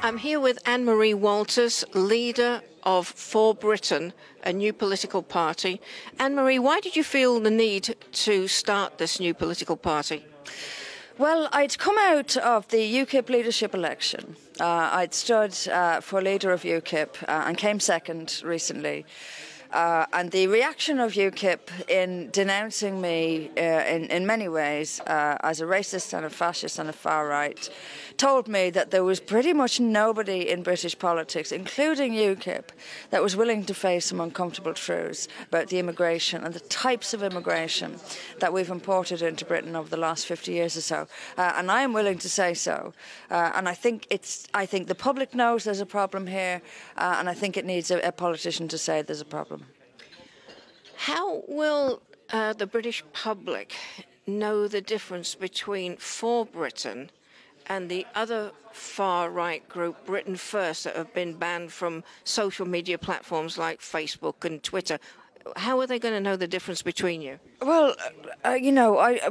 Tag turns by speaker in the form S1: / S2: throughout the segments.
S1: I'm here with Anne-Marie Walters, leader of For Britain, a new political party. Anne-Marie, why did you feel the need to start this new political party?
S2: Well, I'd come out of the UKIP leadership election. I'd stood for leader of UKIP and came second recently. And the reaction of UKIP in denouncing me in many ways as a racist and a fascist and a far right told me that there was pretty much nobody in British politics, including UKIP, that was willing to face some uncomfortable truths about the immigration and the types of immigration that we've imported into Britain over the last 50 years or so. And I am willing to say so. And I think the public knows there's a problem here, and I think it needs a politician to say there's a problem.
S1: How will the British public know the difference between For Britain and the other far-right group, Britain First, that have been banned from social media platforms like Facebook and Twitter? How are they going to know the difference between you?
S2: Well,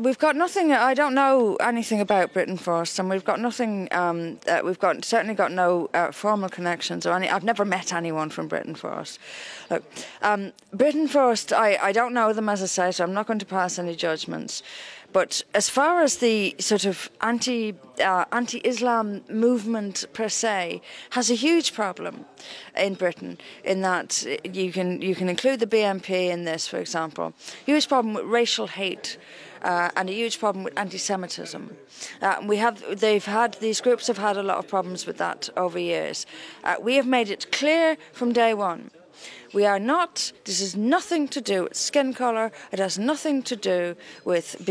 S2: we've got nothing. I don't know anything about Britain First, and we've got nothing. Certainly got no formal connections or any. I've never met anyone from Britain First. Look, Britain First. I don't know them, as I say, so I'm not going to pass any judgments. But as far as the sort of anti-Islam movement per se has a huge problem in Britain, in that you can include the BNP in this, for example. Huge problem with racial hate. And a huge problem with anti-Semitism. These groups have had a lot of problems with that over years. We have made it clear from day one. This has nothing to do with skin colour. It has nothing to do with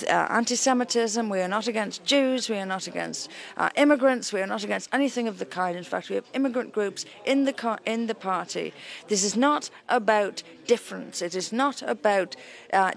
S2: anti-Semitism. We are not against Jews. We are not against immigrants. We are not against anything of the kind. In fact, we have immigrant groups in the party. This is not about difference. It is not about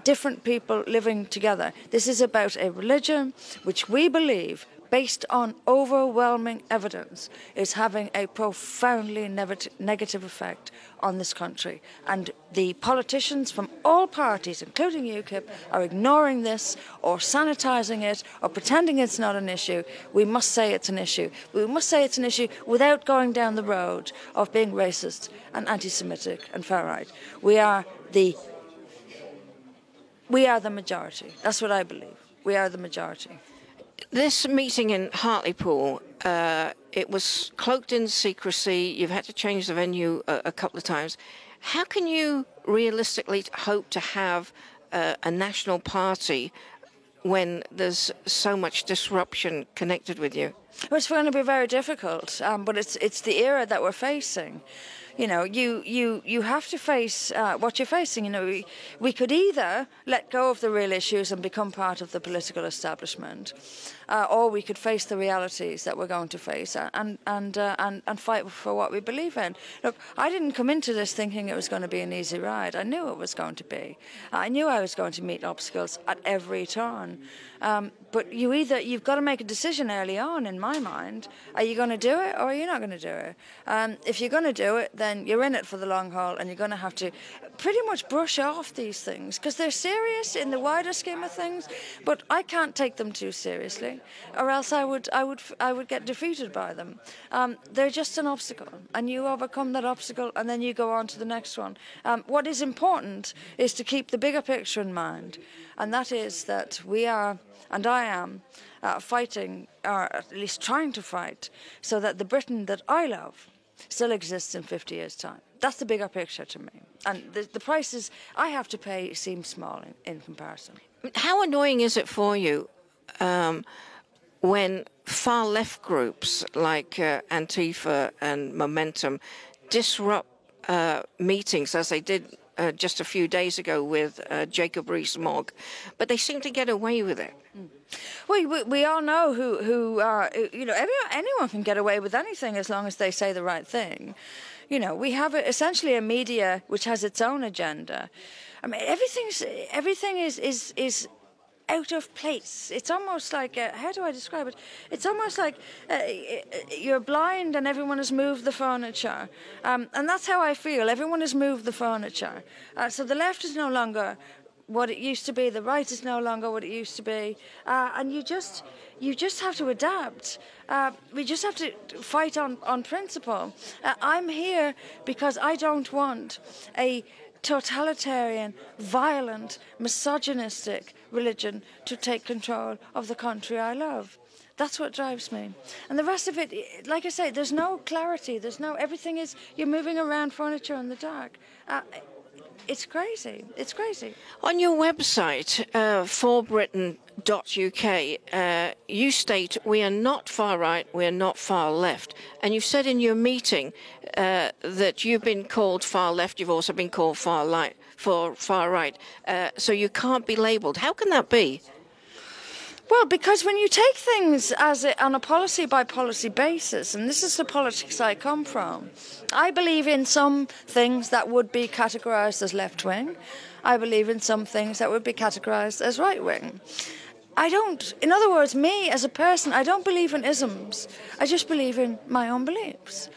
S2: different people living together. This is about a religion which we believe, based on overwhelming evidence, is having a profoundly negative effect on this country. And the politicians from all parties, including UKIP, are ignoring this or sanitising it or pretending it's not an issue. We must say it's an issue. We must say it's an issue without going down the road of being racist and anti-Semitic and far-right. We are the majority. That's what I believe. We are the majority.
S1: This meeting in Hartlepool, it was cloaked in secrecy. You've had to change the venue a couple of times. How can you realistically hope to have a national party when there's so much disruption connected with you?
S2: Well, it's going to be very difficult, but it's the era that we're facing. You know, you have to face what you're facing. You know, we could either let go of the real issues and become part of the political establishment, or we could face the realities that we're going to face and fight for what we believe in. Look, I didn't come into this thinking it was going to be an easy ride. I knew it was going to be. I knew I was going to meet obstacles at every turn. But you've got to make a decision early on, in my mind. Are you going to do it or are you not going to do it? If you're going to do it, then you're in it for the long haul, and you're going to have to pretty much brush off these things because they're serious in the wider scheme of things. But I can't take them too seriously, or else I would get defeated by them. They're just an obstacle, and you overcome that obstacle, and then you go on to the next one. What is important is to keep the bigger picture in mind, and that is that we are, and I am, fighting, or at least trying to fight, so that the Britain that I love still exists in 50 years' time. That's the bigger picture to me. And the prices I have to pay seem small in comparison.
S1: How annoying is it for you when far-left groups like Antifa and Momentum disrupt meetings, as they did just a few days ago with Jacob Rees-Mogg, but they seem to get away with it?
S2: We all know who anyone can get away with anything as long as they say the right thing. You know, we have essentially a media which has its own agenda. I mean, everything is out of place. It's almost like, how do I describe it? It's almost like you're blind and everyone has moved the furniture. And that's how I feel. Everyone has moved the furniture. So the left is no longer what it used to be. The right is no longer what it used to be, and you just have to adapt. We just have to fight on principle. I'm here because I don't want a totalitarian, violent, misogynistic religion to take control of the country I love. That's what drives me. And the rest of it, like I say, there's no clarity. Everything is, you're moving around furniture in the dark. It's crazy. It's crazy.
S1: On your website, forbritain.uk, you state, we are not far right, we are not far left. And you've said in your meeting that you've been called far left, you've also been called far right. So you can't be labelled. How can that be?
S2: Well, because when you take things on a policy-by-policy basis, and this is the politics I come from, I believe in some things that would be categorised as left-wing. I believe in some things that would be categorised as right-wing. In other words, me as a person, I don't believe in isms. I just believe in my own beliefs.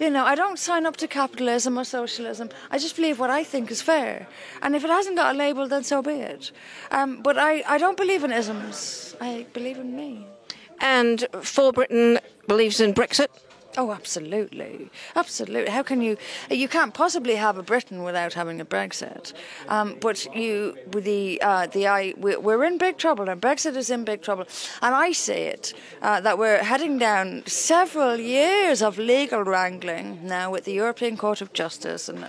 S2: I don't sign up to capitalism or socialism. I just believe what I think is fair. And if it hasn't got a label, then so be it. But I don't believe in isms. I believe in me.
S1: And For Britain believes in Brexit?
S2: Oh, absolutely. Absolutely. How can you can't possibly have a Britain without having a Brexit. But we're in big trouble, and Brexit is in big trouble. And I see it, that we're heading down several years of legal wrangling now with the European Court of Justice. And,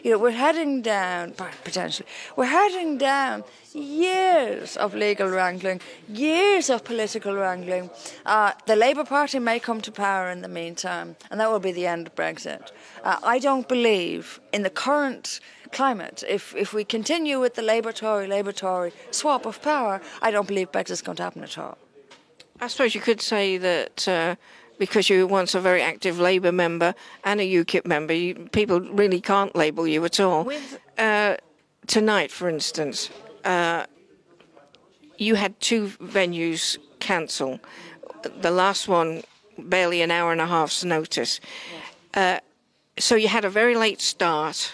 S2: we're heading down, potentially, we're heading down years of legal wrangling, years of political wrangling. The Labour Party may come to power in the meantime, and that will be the end of Brexit. I don't believe in the current climate. If we continue with the Labour-Tory swap of power, I don't believe Brexit is going to happen at all.
S1: I suppose you could say that because you were once a very active Labour member and a UKIP member, people really can't label you at all. Tonight, for instance, you had 2 venues cancel. The last one, barely an hour and a half's notice. So you had a very late start,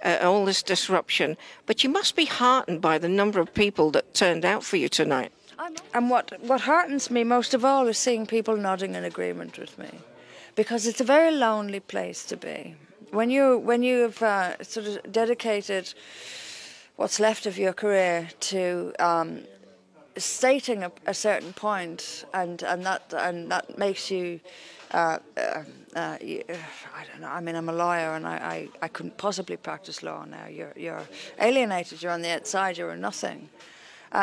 S1: all this disruption. But you must be heartened by the number of people that turned out for you tonight.
S2: And what heartens me most of all is seeing people nodding in agreement with me. Because it's a very lonely place to be. When you've sort of dedicated what's left of your career to stating a certain point, and that makes you, I don't know. I mean, I'm a lawyer, and I couldn't possibly practice law now. You're alienated. You're on the outside. You're a nothing.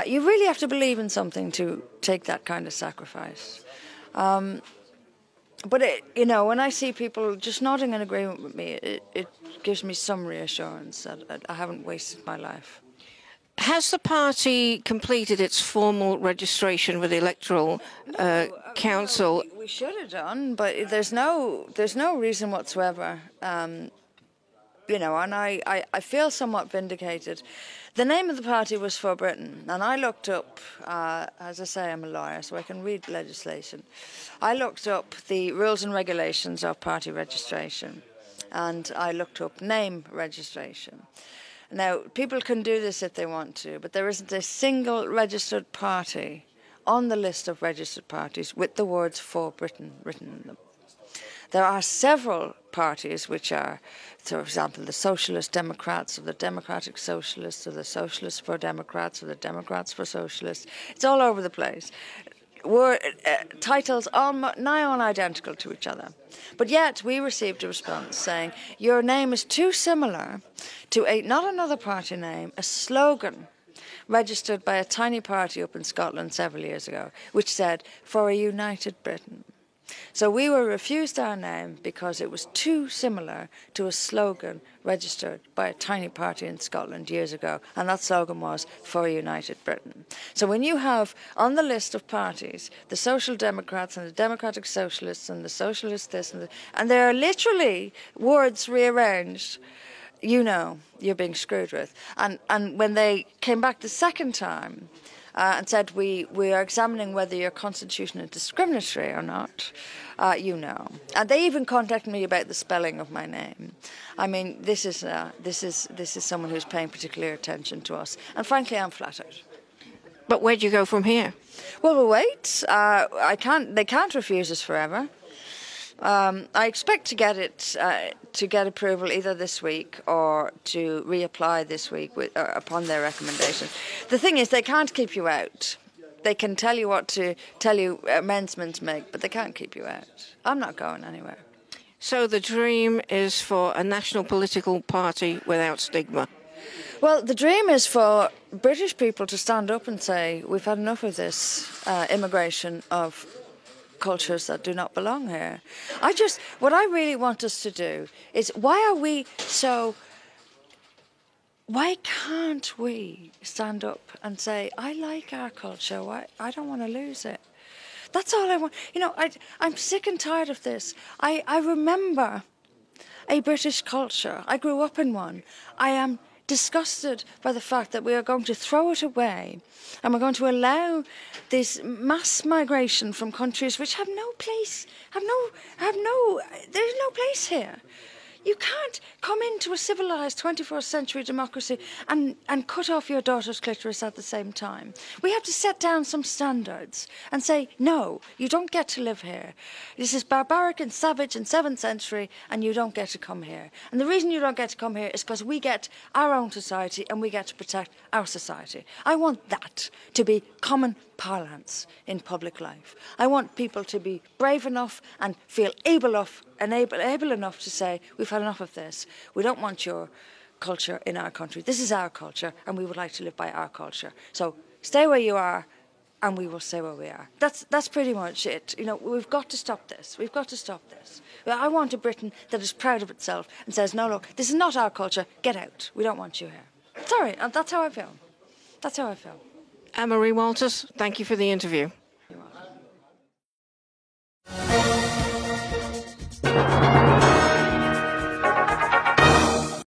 S2: You really have to believe in something to take that kind of sacrifice. But when I see people just nodding in agreement with me, it gives me some reassurance that I haven't wasted my life.
S1: Has the party completed its formal registration with the Electoral Council?
S2: We should have done, but there's no reason whatsoever. And I feel somewhat vindicated. The name of the party was For Britain, and I looked up, as I say, I'm a lawyer, so I can read legislation. I looked up the rules and regulations of party registration, and I looked up name registration. Now, people can do this if they want to, but there isn't a single registered party on the list of registered parties with the words For Britain written in them. There are several parties which are, for example, the Socialist Democrats, or the Democratic Socialists, or the Socialists for Democrats, or the Democrats for Socialists. It's all over the place. Titles nigh on identical to each other. But yet we received a response saying, your name is too similar to not another party name, a slogan registered by a tiny party up in Scotland several years ago, which said, For a United Britain. So we were refused our name because it was too similar to a slogan registered by a tiny party in Scotland years ago, and that slogan was For a United Britain. So when you have on the list of parties the Social Democrats and the Democratic Socialists and the Socialists this and there are literally words rearranged, you're being screwed with. And when they came back the second time, and said we are examining whether your constitution is discriminatory or not, you know. And they even contacted me about the spelling of my name. I mean, this is someone who's paying particular attention to us, and frankly, I'm flattered.
S1: But where do you go from here?
S2: Well, we'll wait. They can't refuse us forever. I expect to get approval either this week or to reapply this week upon their recommendation. The thing is, they can't keep you out. They can tell you what to tell you amendments make, but they can't keep you out. I'm not going anywhere.
S1: So the dream is for a national political party without stigma.
S2: Well, the dream is for British people to stand up and say, we've had enough of this immigration of cultures that do not belong here. What I really want us to do is, why can't we stand up and say, I like our culture, I don't want to lose it. That's all I want. You know, I'm sick and tired of this. I remember a British culture. I grew up in one. I am disgusted by the fact that we are going to throw it away and we're going to allow this mass migration from countries which have no place, there's no place here. You can't come into a civilised 21st century democracy and cut off your daughter's clitoris at the same time. We have to set down some standards and say, no, you don't get to live here. This is barbaric and savage in 7th century and you don't get to come here. And the reason you don't get to come here is because we get our own society and we get to protect our society. I want that to be common parlance in public life. I want people to be brave enough and feel able enough to say, we've had enough of this. We don't want your culture in our country. This is our culture and we would like to live by our culture. So stay where you are and we will stay where we are. That's pretty much it. You know, we've got to stop this. We've got to stop this. I want a Britain that is proud of itself and says, no, look, this is not our culture. Get out. We don't want you here. Sorry, that's how I feel. That's how I feel.
S1: Anne-Marie Walters, thank you for the interview.